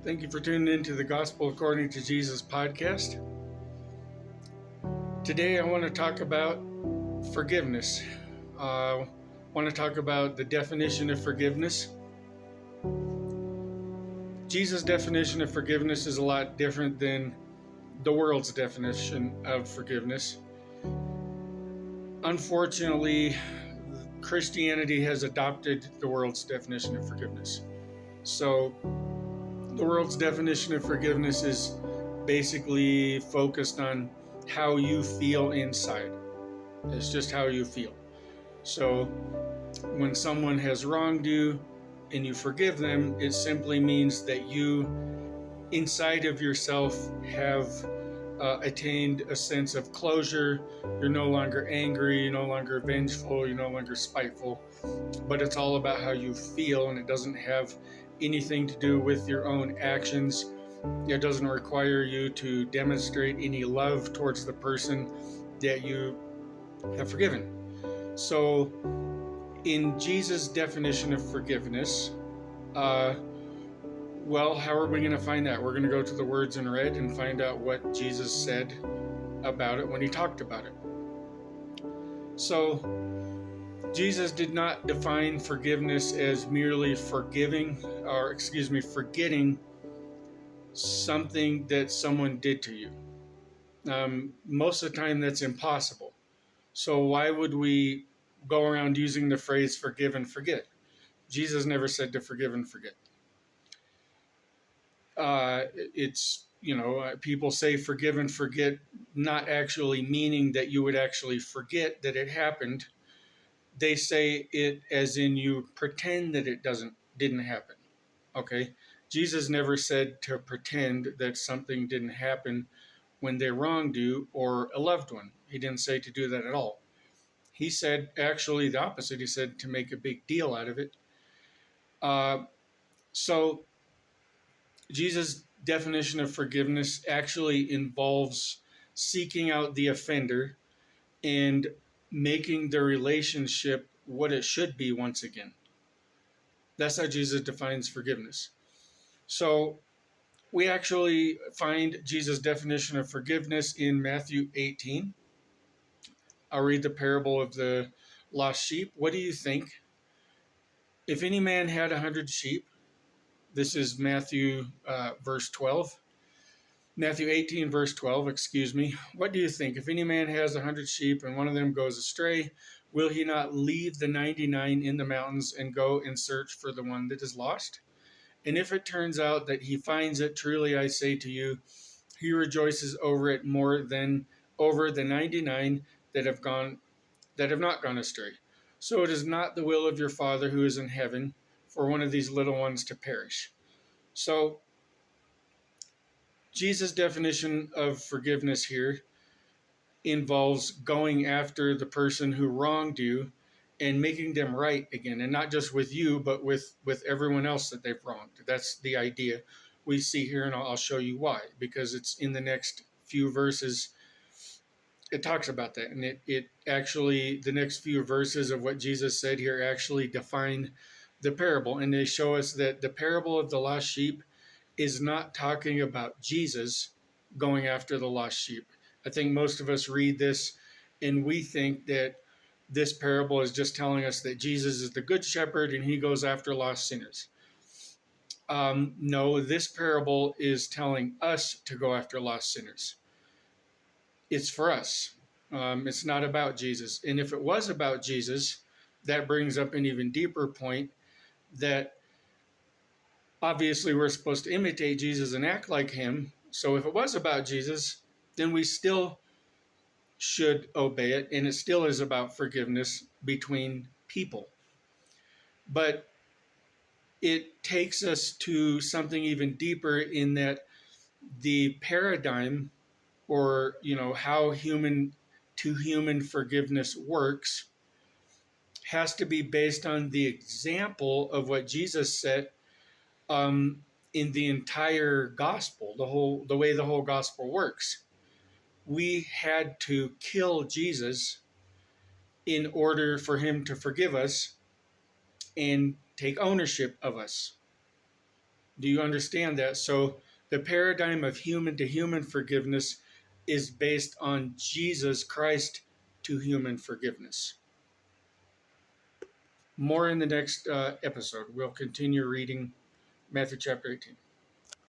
Thank you for tuning in to the Gospel According to Jesus podcast. Today I want to talk about forgiveness. I want to talk about the definition of forgiveness. Jesus' definition of forgiveness is a lot different than the world's definition of forgiveness. Unfortunately, Christianity has adopted the world's definition of forgiveness. So, the world's definition of forgiveness is basically focused on how you feel inside. It's just how you feel. So when someone has wronged you and you forgive them, it simply means that you, inside of yourself, have attained a sense of closure. You're no longer angry, you're no longer vengeful, you're no longer spiteful, but it's all about how you feel, and it doesn't have anything to do with your own actions. It doesn't require you to demonstrate any love towards the person that you have forgiven. So, in Jesus' definition of forgiveness, how are we going to find that? We're going to go to the words in red and find out what Jesus said about it when he talked about it. So, Jesus did not define forgiveness as merely forgetting something that someone did to you. Most of the time, that's impossible. So why would we go around using the phrase forgive and forget? Jesus never said to forgive and forget. People say forgive and forget, not actually meaning that you would actually forget that it happened. They say it as in you pretend that it didn't happen. Okay? Jesus never said to pretend that something didn't happen when they wronged you or a loved one. He didn't say to do that at all. He said actually the opposite. He said to make a big deal out of it. So Jesus' definition of forgiveness actually involves seeking out the offender and making the relationship what it should be once again. That's how Jesus defines forgiveness. So we actually find Jesus' definition of forgiveness in Matthew 18. I'll read the parable of the lost sheep. What do you think? If any man had 100 sheep, this is Matthew verse 12. Matthew 18, verse 12, What do you think? If any man has 100 sheep and one of them goes astray, will he not leave the 99 in the mountains and go and search for the one that is lost? And if it turns out that he finds it, truly I say to you, he rejoices over it more than over the 99 that have not gone astray. So it is not the will of your Father who is in heaven for one of these little ones to perish. So Jesus' definition of forgiveness here involves going after the person who wronged you and making them right again, and not just with you, but with everyone else that they've wronged. That's the idea we see here, and I'll show you why, because it's in the next few verses. It talks about that, and it actually, the next few verses of what Jesus said here actually define the parable, and they show us that the parable of the lost sheep is not talking about Jesus going after the lost sheep. I think most of us read this and we think that this parable is just telling us that Jesus is the good shepherd and he goes after lost sinners. No, this parable is telling us to go after lost sinners. It's for us. It's not about Jesus. And if it was about Jesus, that brings up an even deeper point that obviously we're supposed to imitate Jesus and act like him. So if it was about Jesus, then we still should obey it, and it still is about forgiveness between people. But it takes us to something even deeper in that the paradigm, or how human to human forgiveness works, has to be based on the example of what Jesus set in the entire gospel, the way the whole gospel works. We had to kill Jesus in order for him to forgive us and take ownership of us. Do you understand that? So the paradigm of human to human forgiveness is based on Jesus Christ to human forgiveness. More in the next episode. We'll continue reading Matthew chapter 18.